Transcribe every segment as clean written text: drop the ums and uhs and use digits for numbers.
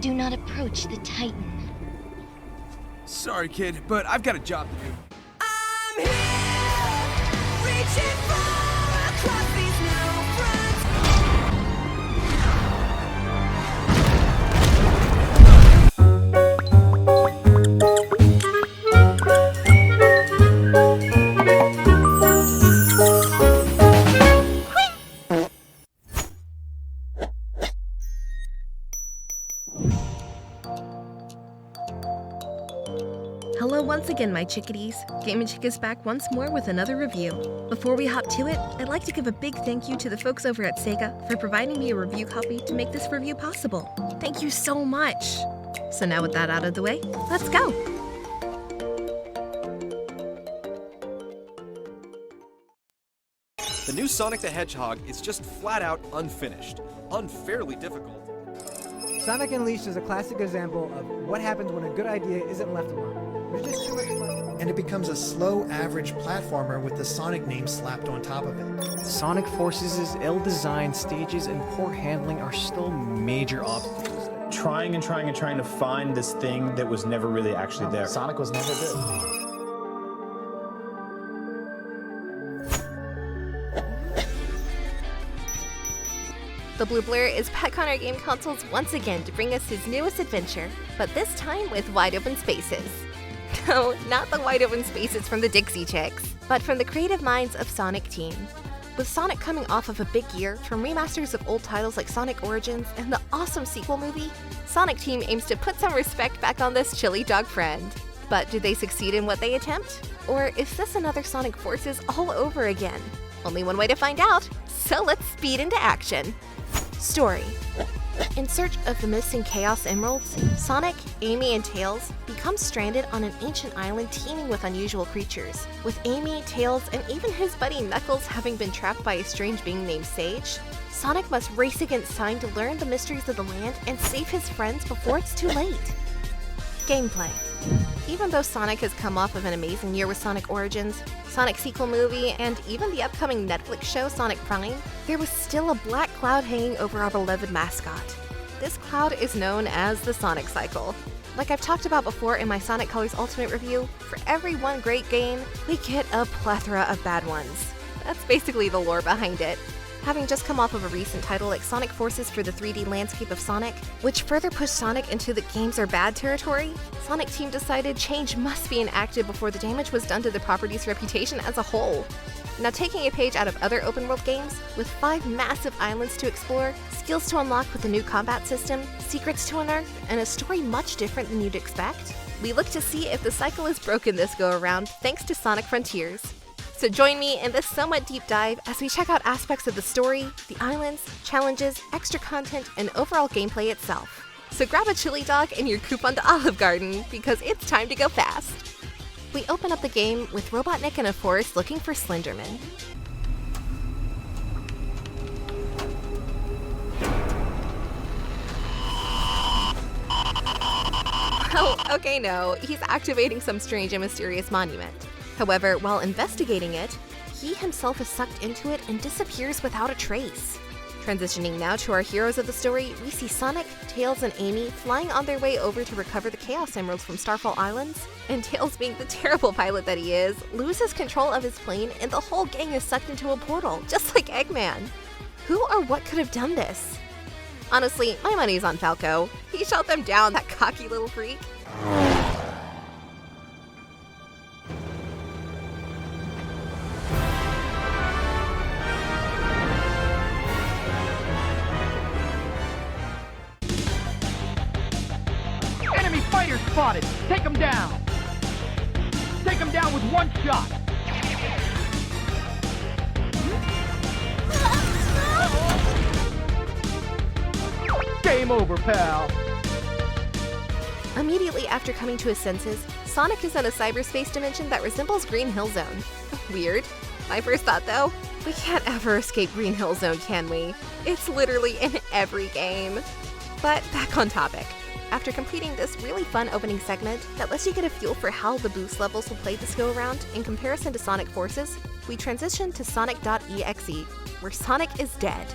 Do not approach the Titan. Sorry, kid, but I've got a job to do. I'm here, reaching far across these new fronts. Hello once again, my chickadees. Game & Chick is back once more with another review. Before we hop to it, I'd like to give a big thank you to the folks over at SEGA for providing me a review copy to make this review possible. Thank you so much! So now with that out of the way, let's go! The new Sonic the Hedgehog is just flat out unfinished, unfairly difficult. Sonic Unleashed is a classic example of what happens when a good idea isn't left alone. There's just too much fun. And it becomes a slow, average platformer with the Sonic name slapped on top of it. Sonic Forces' ill-designed stages and poor handling are still major obstacles. Trying to find this thing that was never really actually there. Sonic was never good. The Blue Blur is back on our game consoles once again to bring us his newest adventure, but this time with wide open spaces. No, not the wide open spaces from the Dixie Chicks, but from the creative minds of Sonic Team. With Sonic coming off of a big year from remasters of old titles like Sonic Origins and the awesome sequel movie, Sonic Team aims to put some respect back on this chili dog friend. But do they succeed in what they attempt? Or is this another Sonic Forces all over again? Only one way to find out, so let's speed into action. Story. In search of the missing Chaos Emeralds, Sonic, Amy, and Tails become stranded on an ancient island teeming with unusual creatures. With Amy, Tails, and even his buddy Knuckles having been trapped by a strange being named Sage, Sonic must race against time to learn the mysteries of the land and save his friends before it's too late. Gameplay. Even though Sonic has come off of an amazing year with Sonic Origins, Sonic sequel movie, and even the upcoming Netflix show Sonic Prime, there was still a black cloud hanging over our beloved mascot. This cloud is known as the Sonic Cycle. Like I've talked about before in my Sonic Colors Ultimate review, for every one great game, we get a plethora of bad ones. That's basically the lore behind it. Having just come off of a recent title like Sonic Forces for the 3D landscape of Sonic, which further pushed Sonic into the games are bad territory, Sonic Team decided change must be enacted before the damage was done to the property's reputation as a whole. Now taking a page out of other open world games, with 5 massive islands to explore, skills to unlock with a new combat system, secrets to unearth, and a story much different than you'd expect, we look to see if the cycle is broken this go around thanks to Sonic Frontiers. So join me in this somewhat deep dive as we check out aspects of the story, the islands, challenges, extra content, and overall gameplay itself. So grab a chili dog and your coupon to Olive Garden, because it's time to go fast. We open up the game with Robotnik in a forest looking for Slenderman. Oh, okay, no, he's activating some strange and mysterious monument. However, while investigating it, he himself is sucked into it and disappears without a trace. Transitioning now to our heroes of the story, we see Sonic, Tails, and Amy flying on their way over to recover the Chaos Emeralds from Starfall Islands, and Tails, being the terrible pilot that he is, loses control of his plane and the whole gang is sucked into a portal, just like Eggman. Who or what could have done this? Honestly, my money's on Falco. He shot them down, that cocky little freak. Enemy fighter spotted! Take him down! Take him down with one shot! Game over, pal! Immediately after coming to his senses, Sonic is in a cyberspace dimension that resembles Green Hill Zone. Weird. My first thought though, we can't ever escape Green Hill Zone, can we? It's literally in every game. But back on topic. After completing this really fun opening segment that lets you get a feel for how the boost levels will play this go around in comparison to Sonic Forces, we transition to Sonic.exe, where Sonic is dead.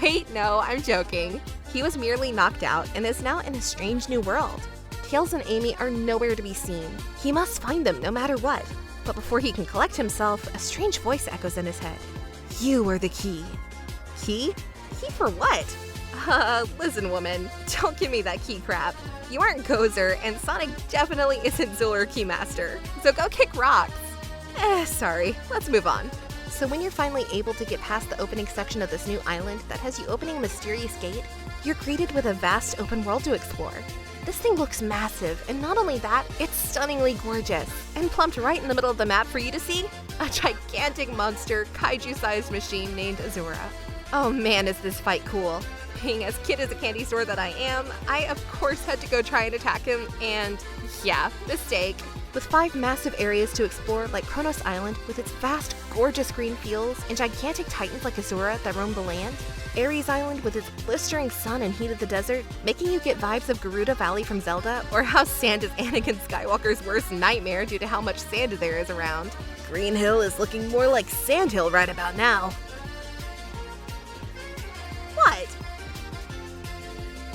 Wait, no, I'm joking. He was merely knocked out and is now in a strange new world. Tails and Amy are nowhere to be seen. He must find them no matter what. But before he can collect himself, a strange voice echoes in his head. You are the key. Key? Key for what? Listen, woman, don't give me that key crap. You aren't Gozer, and Sonic definitely isn't Ziller Keymaster, so go kick rocks. Sorry, let's move on. So when you're finally able to get past the opening section of this new island that has you opening a mysterious gate, you're greeted with a vast open world to explore. This thing looks massive, and not only that, it's stunningly gorgeous. And plumped right in the middle of the map for you to see, a gigantic monster, kaiju-sized machine named Azura. Oh man, is this fight cool. Being as cute as a candy store that I am, I of course had to go try and attack him, and yeah, mistake. With 5 massive areas to explore like Kronos Island with its vast, gorgeous green fields and gigantic titans like Azura that roam the land, Ares Island with its blistering sun and heat of the desert, making you get vibes of Gerudo Valley from Zelda, or how sand is Anakin Skywalker's worst nightmare due to how much sand there is around. Green Hill is looking more like Sand Hill right about now. What?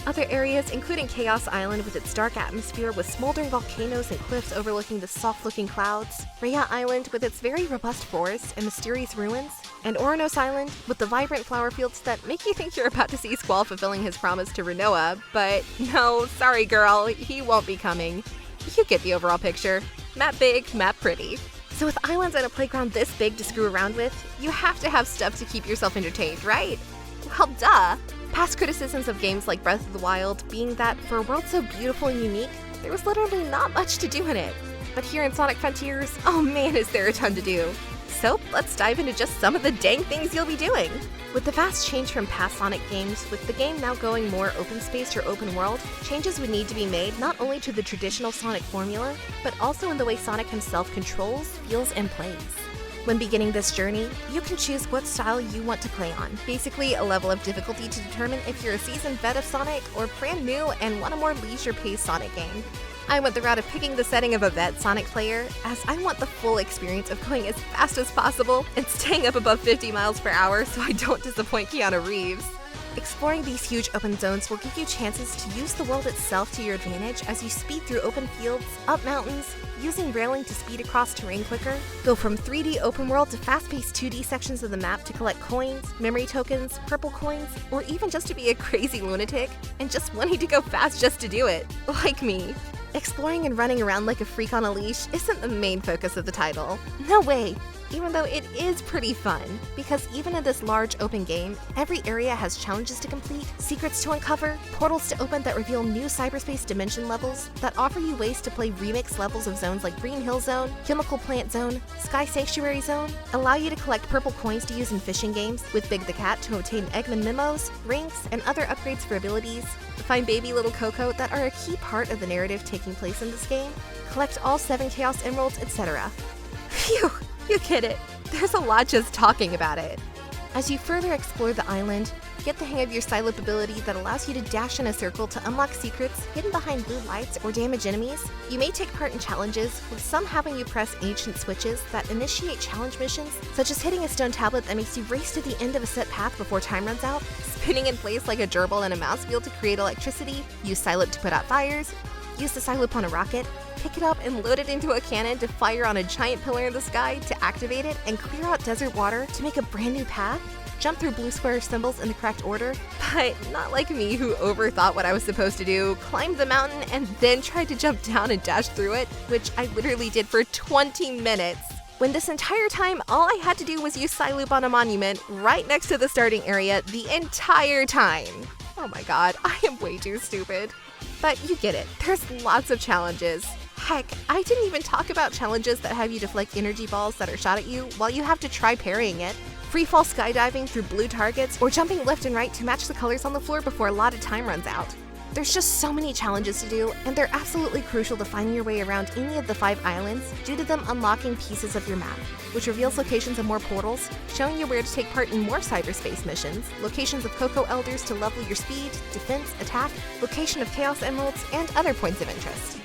Other areas, including Chaos Island with its dark atmosphere with smoldering volcanoes and cliffs overlooking the soft-looking clouds, Rhea Island with its very robust forests and mysterious ruins, and Oranos Island with the vibrant flower fields that make you think you're about to see Squall fulfilling his promise to Rinoa, but no, sorry girl, he won't be coming. You get the overall picture. Map big, map pretty. So with islands and a playground this big to screw around with, you have to have stuff to keep yourself entertained, right? Well, duh! Past criticisms of games like Breath of the Wild being that for a world so beautiful and unique, there was literally not much to do in it. But here in Sonic Frontiers, oh man is there a ton to do. So let's dive into just some of the dang things you'll be doing. With the vast change from past Sonic games, with the game now going more open space or open world, changes would need to be made not only to the traditional Sonic formula, but also in the way Sonic himself controls, feels, and plays. When beginning this journey, you can choose what style you want to play on, basically a level of difficulty to determine if you're a seasoned vet of Sonic or brand new and want a more leisure-paced Sonic game. I went the route of picking the setting of a vet Sonic player, as I want the full experience of going as fast as possible and staying up above 50 miles per hour so I don't disappoint Keanu Reeves. Exploring these huge open zones will give you chances to use the world itself to your advantage as you speed through open fields, up mountains, using railing to speed across terrain quicker, go from 3D open world to fast-paced 2D sections of the map to collect coins, memory tokens, purple coins, or even just to be a crazy lunatic and just wanting to go fast just to do it, like me. Exploring and running around like a freak on a leash isn't the main focus of the title. No way! Even though it is pretty fun, because even in this large open game, every area has challenges to complete, secrets to uncover, portals to open that reveal new cyberspace dimension levels that offer you ways to play remix levels of zones like Green Hill Zone, Chemical Plant Zone, Sky Sanctuary Zone, allow you to collect purple coins to use in fishing games, with Big the Cat to obtain Eggman memos, rings, and other upgrades for abilities, find baby little Coco that are a key part of the narrative taking place in this game, collect all 7 Chaos Emeralds, etc. Phew! You get it. There's a lot just talking about it. As you further explore the island, get the hang of your Psylip ability that allows you to dash in a circle to unlock secrets hidden behind blue lights or damage enemies. You may take part in challenges, with some having you press ancient switches that initiate challenge missions, such as hitting a stone tablet that makes you race to the end of a set path before time runs out, spinning in place like a gerbil in a mouse wheel to create electricity, use Psylip to put out fires, use the Psylip on a rocket, pick it up and load it into a cannon to fire on a giant pillar in the sky to activate it and clear out desert water to make a brand new path, jump through blue square symbols in the correct order, but not like me who overthought what I was supposed to do, climbed the mountain and then tried to jump down and dash through it, which I literally did for 20 minutes. When this entire time, all I had to do was use Psyloop on a monument right next to the starting area the entire time. Oh my god, I am way too stupid. But you get it, there's lots of challenges. Heck, I didn't even talk about challenges that have you deflect energy balls that are shot at you while you have to try parrying it, freefall skydiving through blue targets, or jumping left and right to match the colors on the floor before a lot of time runs out. There's just so many challenges to do, and they're absolutely crucial to finding your way around any of the 5 islands due to them unlocking pieces of your map, which reveals locations of more portals, showing you where to take part in more cyberspace missions, locations of Cocoa Elders to level your speed, defense, attack, location of Chaos Emeralds, and other points of interest.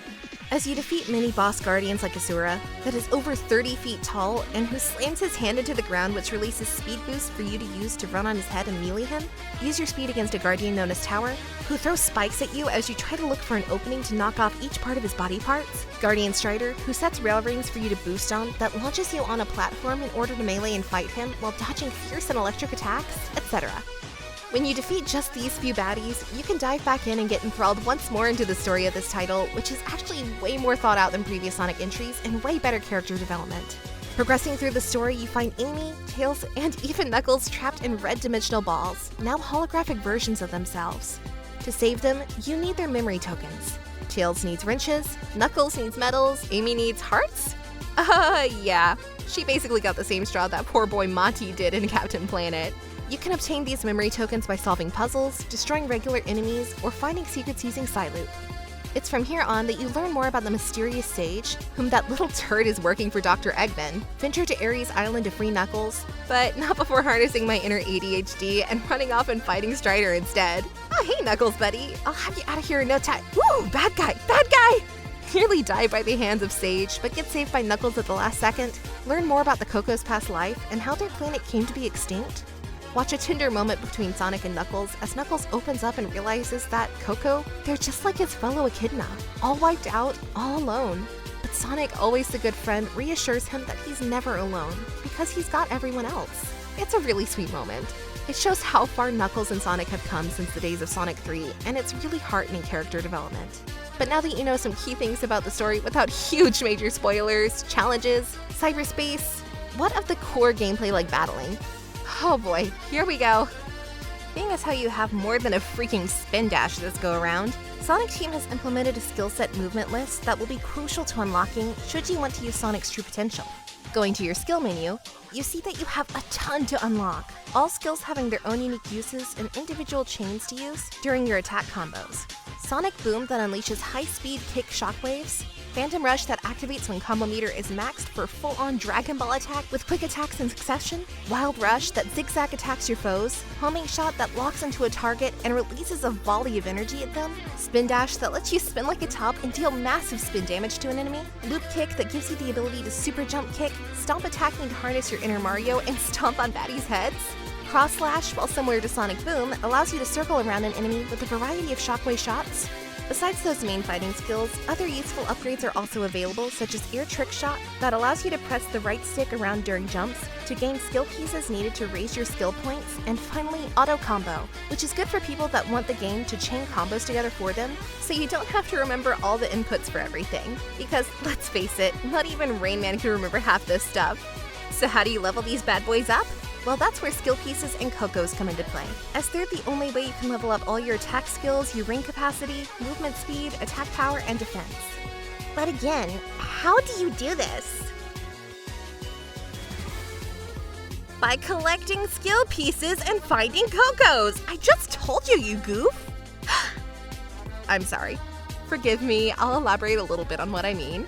as you defeat mini-boss guardians like Asura, that is over 30 feet tall and who slams his hand into the ground, which releases speed boost for you to use to run on his head and melee him. Use your speed against a guardian known as Tower, who throws spikes at you as you try to look for an opening to knock off each part of his body parts. Guardian Strider, who sets rail rings for you to boost on that launches you on a platform in order to melee and fight him while dodging fierce and electric attacks, etc. When you defeat just these few baddies, you can dive back in and get enthralled once more into the story of this title, which is actually way more thought out than previous Sonic entries and way better character development. Progressing through the story, you find Amy, Tails, and even Knuckles trapped in red dimensional balls, now holographic versions of themselves. To save them, you need their memory tokens. Tails needs wrenches, Knuckles needs medals, Amy needs hearts? Yeah. She basically got the same straw that poor boy Monty did in Captain Planet. You can obtain these memory tokens by solving puzzles, destroying regular enemies, or finding secrets using Psyloop. It's from here on that you learn more about the mysterious sage, whom that little turd is working for Dr. Eggman. Venture to Ares Island to free Knuckles, but not before harnessing my inner ADHD and running off and fighting Strider instead. Oh, hey Knuckles, buddy. I'll have you out of here in no time. Woo, bad guy, bad guy! Nearly die by the hands of Sage, but get saved by Knuckles at the last second. Learn more about the Coco's past life and how their planet came to be extinct. Watch a tender moment between Sonic and Knuckles as Knuckles opens up and realizes that Coco, they're just like his fellow echidna, all wiped out, all alone. But Sonic, always the good friend, reassures him that he's never alone, because he's got everyone else. It's a really sweet moment. It shows how far Knuckles and Sonic have come since the days of Sonic 3, and it's really heartening character development. But now that you know some key things about the story without huge major spoilers, challenges, cyberspace, what of the core gameplay like battling? Oh boy, here we go. Being as how you have more than a freaking spin dash this go around, Sonic Team has implemented a skill set movement list that will be crucial to unlocking should you want to use Sonic's true potential. Going to your skill menu, you see that you have a ton to unlock, all skills having their own unique uses and individual chains to use during your attack combos. Sonic Boom that unleashes high-speed kick shockwaves, Phantom Rush that activates when combo meter is maxed for full-on Dragon Ball attack with quick attacks in succession, Wild Rush that zigzag attacks your foes, Homing Shot that locks into a target and releases a volley of energy at them, Spin Dash that lets you spin like a top and deal massive spin damage to an enemy, Loop Kick that gives you the ability to super jump kick, Stomp attacking to harness your inner Mario and stomp on baddies' heads, Cross Slash, while similar to Sonic Boom, allows you to circle around an enemy with a variety of shockwave shots. Besides those main fighting skills, other useful upgrades are also available, such as Ear Trick Shot that allows you to press the right stick around during jumps to gain skill pieces needed to raise your skill points, and finally Auto Combo, which is good for people that want the game to chain combos together for them, so you don't have to remember all the inputs for everything. Because let's face it, not even Rain Man can remember half this stuff. So how do you level these bad boys up? Well, that's where skill pieces and Cocos come into play, as they're the only way you can level up all your attack skills, your ring capacity, movement speed, attack power, and defense. But again, how do you do this? By collecting skill pieces and finding Cocos! I just told you, you goof! I'm sorry. Forgive me, I'll elaborate a little bit on what I mean.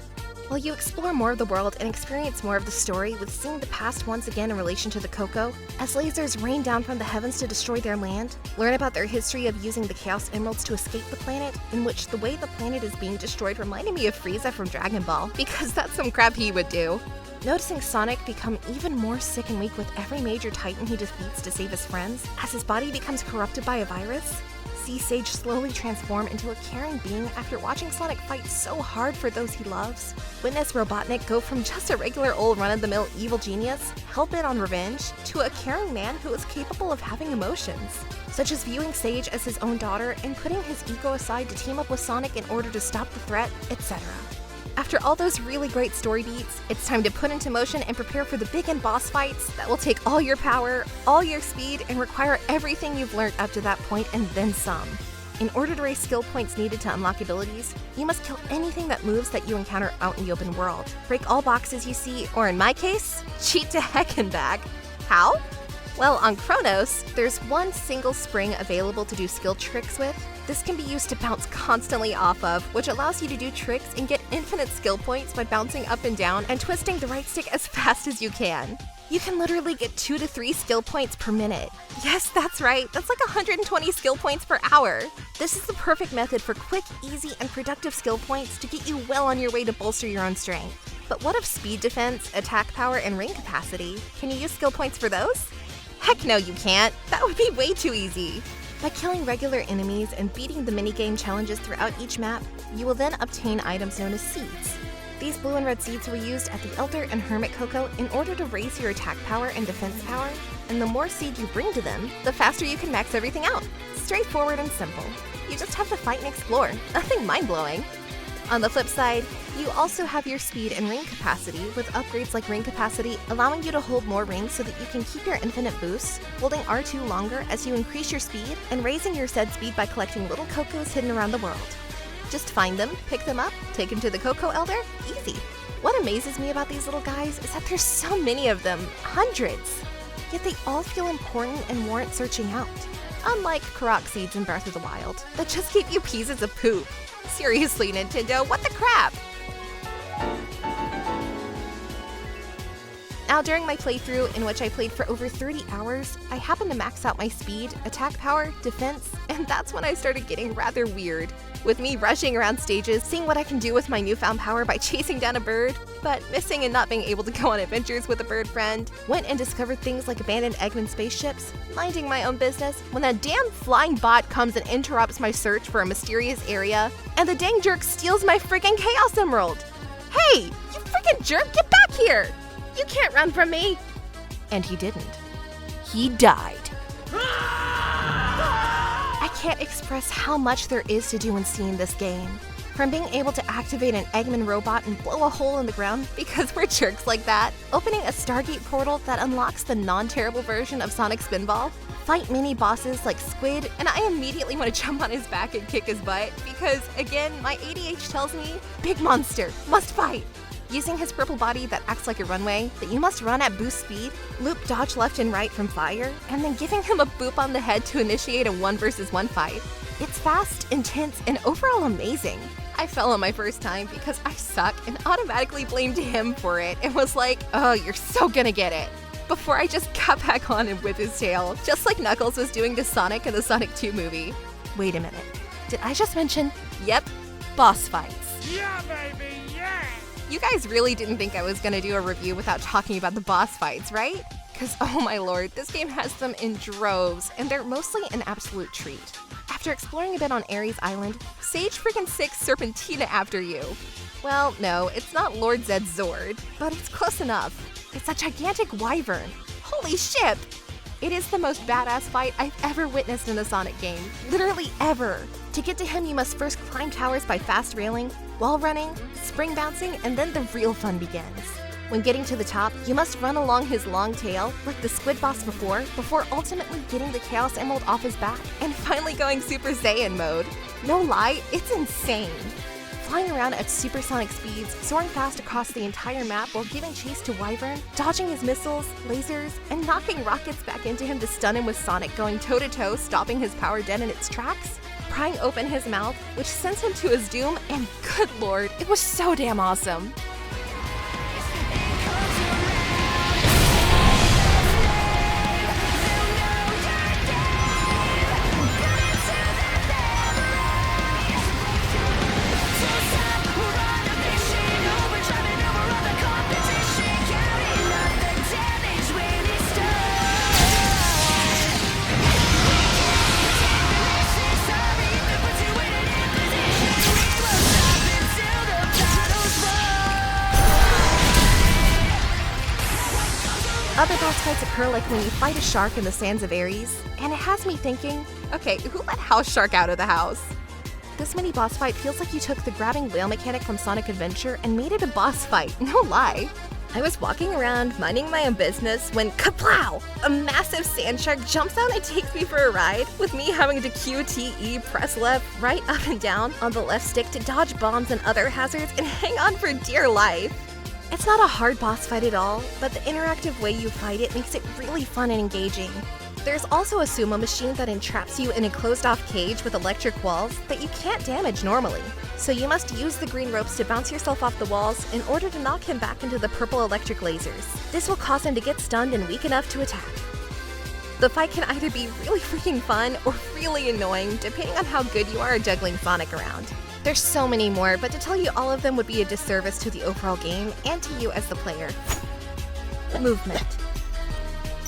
While you explore more of the world and experience more of the story with seeing the past once again in relation to the Coco, as lasers rain down from the heavens to destroy their land, learn about their history of using the Chaos Emeralds to escape the planet, in which the way the planet is being destroyed reminded me of Frieza from Dragon Ball, because that's some crap he would do. Noticing Sonic become even more sick and weak with every major Titan he defeats to save his friends, as his body becomes corrupted by a virus, see Sage slowly transform into a caring being after watching Sonic fight so hard for those he loves. Witness Robotnik go from just a regular old run-of-the-mill evil genius, hell-bent on revenge, to a caring man who is capable of having emotions, such as viewing Sage as his own daughter and putting his ego aside to team up with Sonic in order to stop the threat, etc. After all those really great story beats, it's time to put into motion and prepare for the big end boss fights that will take all your power, all your speed, and require everything you've learned up to that point and then some. In order to raise skill points needed to unlock abilities, you must kill anything that moves that you encounter out in the open world, break all boxes you see, or in my case, cheat to heck and back. How? Well, on Chronos, there's one single spring available to do skill tricks with. This can be used to bounce constantly off of, which allows you to do tricks and get infinite skill points by bouncing up and down and twisting the right stick as fast as you can. You can literally get 2 to 3 skill points per minute. Yes, that's right, that's like 120 skill points per hour. This is the perfect method for quick, easy, and productive skill points to get you well on your way to bolster your own strength. But what of speed defense, attack power, and ring capacity? Can you use skill points for those? Heck no, you can't. That would be way too easy. By killing regular enemies and beating the minigame challenges throughout each map, you will then obtain items known as seeds. These blue and red seeds were used at the Elder and Hermit Cocoa in order to raise your attack power and defense power, and the more seed you bring to them, the faster you can max everything out. Straightforward and simple. You just have to fight and explore. Nothing mind-blowing. On the flip side, you also have your speed and ring capacity, with upgrades like ring capacity allowing you to hold more rings so that you can keep your infinite boosts, holding R2 longer as you increase your speed, and raising your said speed by collecting little Cocos hidden around the world. Just find them, pick them up, take them to the Cocoa Elder, easy. What amazes me about these little guys is that there's so many of them, hundreds. Yet they all feel important and warrant searching out. Unlike Korok seeds in Breath of the Wild, that just give you pieces of poop. Seriously, Nintendo, what the crap? Now, during my playthrough, in which I played for over 30 hours, I happened to max out my speed, attack power, defense, and that's when I started getting rather weird. With me rushing around stages, seeing what I can do with my newfound power by chasing down a bird, but missing and not being able to go on adventures with a bird friend. Went and discovered things like abandoned Eggman spaceships, minding my own business, when that damn flying bot comes and interrupts my search for a mysterious area, and the dang jerk steals my freaking Chaos Emerald! Hey, you freaking jerk, get back here! You can't run from me! And he didn't. He died. I can't express how much there is to do and see in this game. From being able to activate an Eggman robot and blow a hole in the ground because we're jerks like that, opening a Stargate portal that unlocks the non-terrible version of Sonic Spinball, fight mini bosses like Squid, and I immediately want to jump on his back and kick his butt because, again, my ADH tells me, big monster, must fight. Using his purple body that acts like a runway that you must run at boost speed, loop dodge left and right from fire, and then giving him a boop on the head to initiate a 1 versus 1 fight. It's fast, intense, and overall amazing. I fell on my first time because I suck and automatically blamed him for it and was like, oh, you're so gonna get it. Before I just got back on and whip his tail, just like Knuckles was doing to Sonic in the Sonic 2 movie. Wait a minute, did I just mention, yep, boss fights? Yeah, baby, yeah! You guys really didn't think I was gonna do a review without talking about the boss fights, right? Cause oh my lord, this game has them in droves, and they're mostly an absolute treat. After exploring a bit on Ares Island, Sage freaking 6 Serpentina after you. Well, no, it's not Lord Zed's Zord, but it's close enough. It's a gigantic wyvern. Holy shit! It is the most badass fight I've ever witnessed in a Sonic game. Literally ever. To get to him, you must first climb towers by fast railing, wall running, spring bouncing, and then the real fun begins. When getting to the top, you must run along his long tail, like the Squid boss before ultimately getting the Chaos Emerald off his back, and finally going Super Saiyan mode. No lie, it's insane. Flying around at supersonic speeds, soaring fast across the entire map while giving chase to Wyvern, dodging his missiles, lasers, and knocking rockets back into him to stun him with Sonic going toe-to-toe, stopping his power dead in its tracks, prying open his mouth, which sends him to his doom, and good lord, it was so damn awesome. Other boss fights occur like when you fight a shark in the sands of Ares, and it has me thinking, okay, who let House Shark out of the house? This mini boss fight feels like you took the grabbing whale mechanic from Sonic Adventure and made it a boss fight, no lie. I was walking around, minding my own business, when kaplow! A massive sand shark jumps out and takes me for a ride, with me having to QTE press left, right, up and down on the left stick to dodge bombs and other hazards and hang on for dear life. It's not a hard boss fight at all, but the interactive way you fight it makes it really fun and engaging. There's also a sumo machine that entraps you in a closed-off cage with electric walls that you can't damage normally. So you must use the green ropes to bounce yourself off the walls in order to knock him back into the purple electric lasers. This will cause him to get stunned and weak enough to attack. The fight can either be really freaking fun or really annoying, depending on how good you are at juggling Sonic around. There's so many more, but to tell you all of them would be a disservice to the overall game and to you as the player. Movement.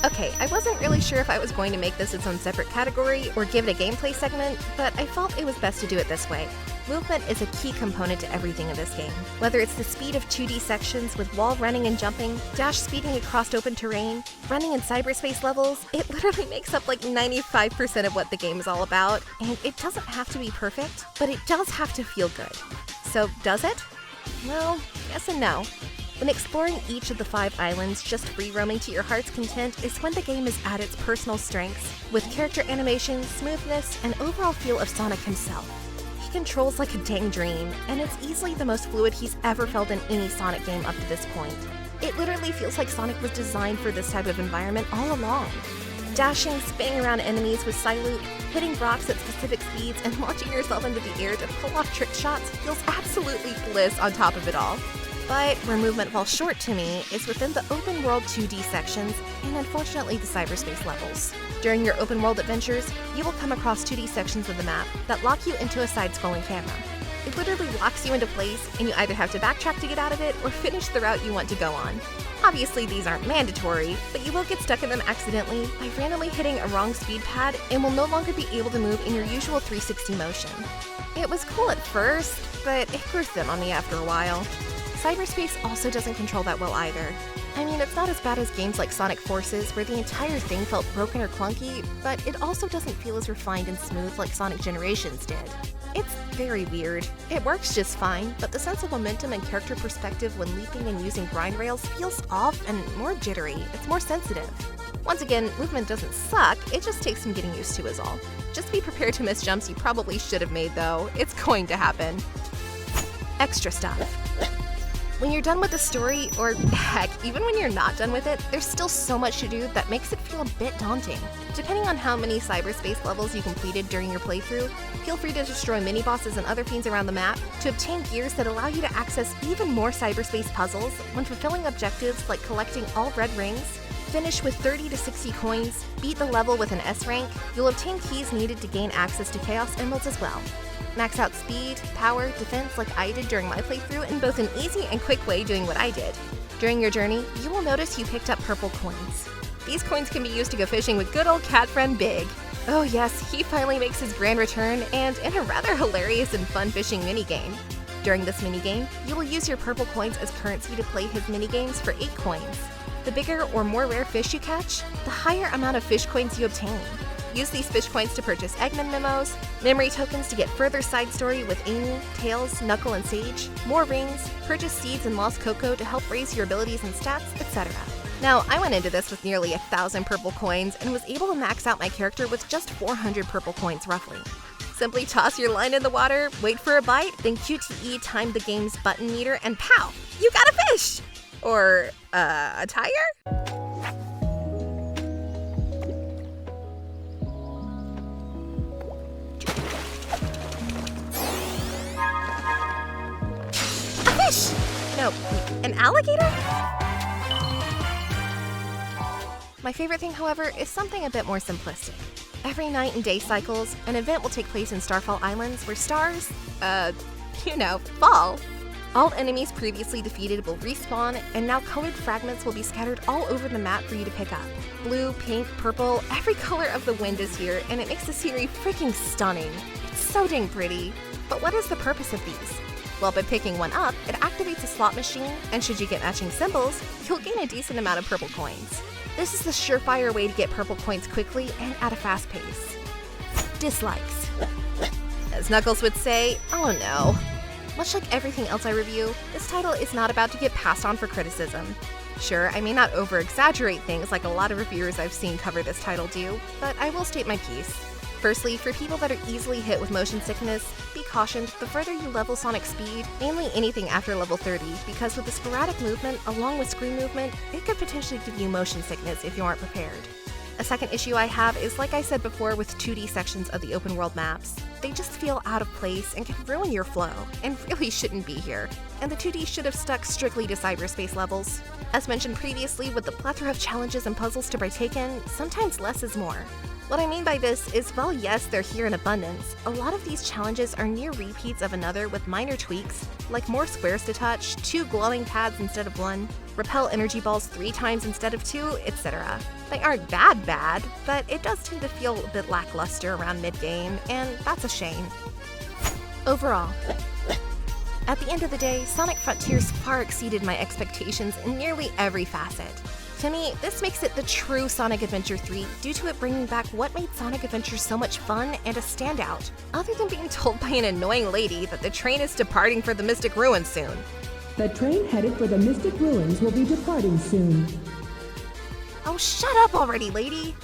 Okay, I wasn't really sure if I was going to make this its own separate category or give it a gameplay segment, but I felt it was best to do it this way. Movement is a key component to everything in this game. Whether it's the speed of 2D sections with wall running and jumping, dash speeding across open terrain, running in cyberspace levels, it literally makes up like 95% of what the game is all about, and it doesn't have to be perfect, but it does have to feel good. So does it? Well, yes and no. When exploring each of the 5 islands just free roaming to your heart's content is when the game is at its personal strengths, with character animation, smoothness, and overall feel of Sonic himself. He controls like a dang dream, and it's easily the most fluid he's ever felt in any Sonic game up to this point. It literally feels like Sonic was designed for this type of environment all along. Dashing, spinning around enemies with Psy-Loop, hitting rocks at specific speeds, and launching yourself into the air to pull off trick shots feels absolutely bliss on top of it all. But where movement falls short to me is within the open world 2D sections and unfortunately the cyberspace levels. During your open world adventures, you will come across 2D sections of the map that lock you into a side-scrolling camera. It literally locks you into place and you either have to backtrack to get out of it or finish the route you want to go on. Obviously these aren't mandatory, but you will get stuck in them accidentally by randomly hitting a wrong speed pad and will no longer be able to move in your usual 360 motion. It was cool at first, but it grew thin on me after a while. Cyberspace also doesn't control that well either. I mean, it's not as bad as games like Sonic Forces, where the entire thing felt broken or clunky, but it also doesn't feel as refined and smooth like Sonic Generations did. It's very weird. It works just fine, but the sense of momentum and character perspective when leaping and using grind rails feels off and more jittery. It's more sensitive. Once again, movement doesn't suck, it just takes some getting used to is all. Just be prepared to miss jumps you probably should have made though. It's going to happen. Extra stuff. When you're done with the story, or heck, even when you're not done with it, there's still so much to do that makes it feel a bit daunting. Depending on how many cyberspace levels you completed during your playthrough, feel free to destroy mini-bosses and other fiends around the map to obtain gears that allow you to access even more cyberspace puzzles when fulfilling objectives like collecting all red rings, finish with 30 to 60 coins, beat the level with an S rank, you'll obtain keys needed to gain access to Chaos Emeralds as well. Max out speed, power, defense like I did during my playthrough in both an easy and quick way doing what I did. During your journey, you will notice you picked up purple coins. These coins can be used to go fishing with good old cat friend Big. Oh yes, he finally makes his grand return and in a rather hilarious and fun fishing minigame. During this minigame, you will use your purple coins as currency to play his minigames for 8 coins. The bigger or more rare fish you catch, the higher amount of fish coins you obtain. Use these fish coins to purchase Eggman memos, memory tokens to get further side story with Amy, Tails, Knuckle, and Sage, more rings, purchase seeds and Lost Cocoa to help raise your abilities and stats, etc. Now, I went into this with nearly 1,000 purple coins and was able to max out my character with just 400 purple coins roughly. Simply toss your line in the water, wait for a bite, then QTE time the game's button meter, and pow! You got a fish! Or, a tire? No, an alligator? My favorite thing, however, is something a bit more simplistic. Every night and day cycles, an event will take place in Starfall Islands where stars, fall. All enemies previously defeated will respawn, and now colored fragments will be scattered all over the map for you to pick up. Blue, pink, purple, every color of the wind is here, and it makes the scenery freaking stunning. It's so dang pretty. But what is the purpose of these? Well, by picking one up, it activates a slot machine, and should you get matching symbols, you'll gain a decent amount of purple coins. This is the surefire way to get purple coins quickly and at a fast pace. Dislikes. As Knuckles would say, oh no. Much like everything else I review, this title is not about to get passed on for criticism. Sure, I may not over-exaggerate things like a lot of reviewers I've seen cover this title do, but I will state my piece. Firstly, for people that are easily hit with motion sickness, be cautioned the further you level Sonic's speed, mainly anything after level 30, because with the sporadic movement along with screen movement, it could potentially give you motion sickness if you aren't prepared. A second issue I have is, like I said before, with 2D sections of the open world maps. They just feel out of place and can ruin your flow, and really shouldn't be here. And the 2D should have stuck strictly to cyberspace levels. As mentioned previously, with the plethora of challenges and puzzles to partake in, sometimes less is more. What I mean by this is, while yes, they're here in abundance, a lot of these challenges are near repeats of another with minor tweaks, like more squares to touch, 2 glowing pads instead of 1, repel energy balls 3 times instead of 2, etc. They aren't bad, but it does tend to feel a bit lackluster around mid-game, and that's a shame. Overall, at the end of the day, Sonic Frontiers far exceeded my expectations in nearly every facet. To me, this makes it the true Sonic Adventure 3 due to it bringing back what made Sonic Adventure so much fun and a standout, other than being told by an annoying lady that the train is departing for the Mystic Ruins soon. The train headed for the Mystic Ruins will be departing soon. Oh, shut up already, lady!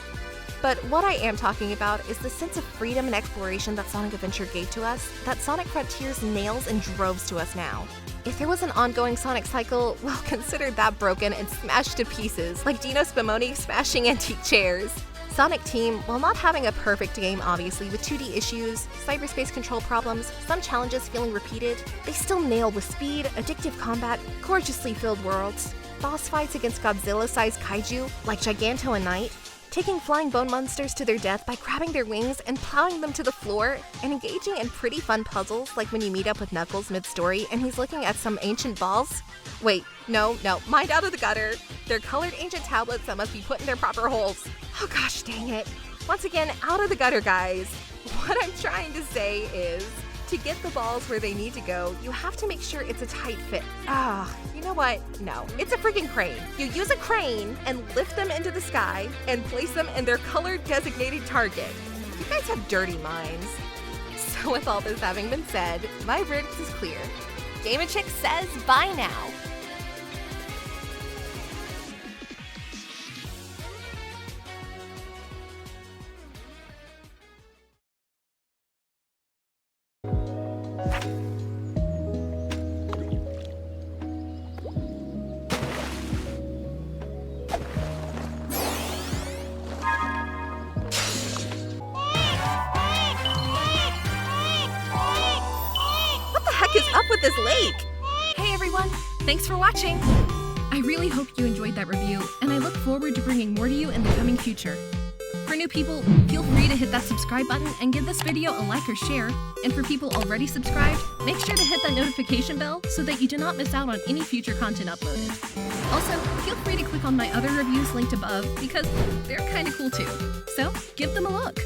But what I am talking about is the sense of freedom and exploration that Sonic Adventure gave to us, that Sonic Frontiers nails and droves to us now. If there was an ongoing Sonic cycle, well, consider that broken and smashed to pieces, like Dino Spumoni smashing antique chairs. Sonic Team, while not having a perfect game obviously with 2D issues, cyberspace control problems, some challenges feeling repeated, they still nail with speed, addictive combat, gorgeously filled worlds, boss fights against Godzilla-sized kaiju like Giganto and Knight, taking flying bone monsters to their death by grabbing their wings and plowing them to the floor, and engaging in pretty fun puzzles like when you meet up with Knuckles mid-story and he's looking at some ancient balls. Wait, no, mind out of the gutter. They're colored ancient tablets that must be put in their proper holes. Oh gosh dang it. Once again, out of the gutter, guys. What I'm trying to say is, to get the balls where they need to go, you have to make sure it's a tight fit. You know what? No, it's a freaking crane. You use a crane and lift them into the sky and place them in their colored designated target. You guys have dirty minds. So with all this having been said, my verdict is clear. Game Chick says bye now. Is up with this lake? Hey everyone, thanks for watching! I really hope you enjoyed that review, and I look forward to bringing more to you in the coming future. For new people, feel free to hit that subscribe button and give this video a like or share, and for people already subscribed, make sure to hit that notification bell so that you do not miss out on any future content uploaded. Also, feel free to click on my other reviews linked above because they're kinda cool too, so give them a look.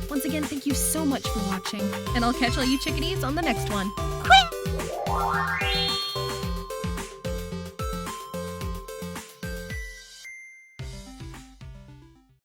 Once again, thank you so much for watching, and I'll catch all you chickadees on the next one. Quack!